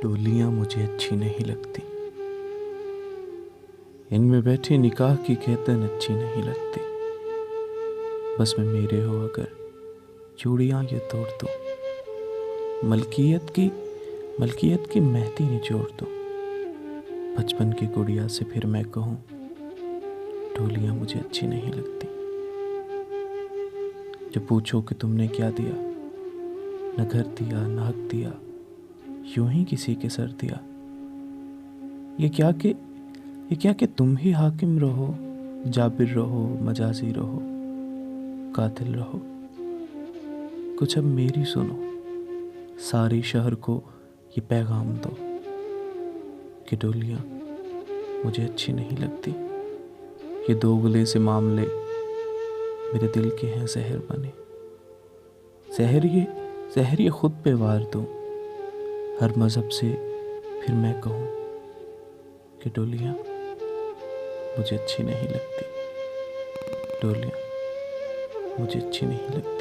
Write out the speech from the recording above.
डोलियां मुझे अच्छी नहीं लगती, इनमें बैठी निकाह की कहतन अच्छी नहीं लगती। बस में मेरे हो अगर चूड़ियां ये तोड़ दो, मलकियत की मेहंदी निचोड़ दो। बचपन की गुड़िया से फिर मैं कहूँ, डोलियां मुझे अच्छी नहीं लगती। जब पूछो कि तुमने क्या दिया, न घर दिया न हक दिया, यूं ही किसी के सर दिया। ये क्या कि तुम ही हाकिम रहो, जाबिर रहो, मजाजी रहो, कातिल रहो। कुछ अब मेरी सुनो, सारी शहर को ये पैगाम दो कि डोलियां मुझे अच्छी नहीं लगती। ये दोगले से मामले मेरे दिल के हैं जहर बने। जहर ये खुद पे वार दूं हर मजहब से, फिर मैं कहूँ कि डोलियां मुझे अच्छी नहीं लगती। डोलियां मुझे अच्छी नहीं लगती।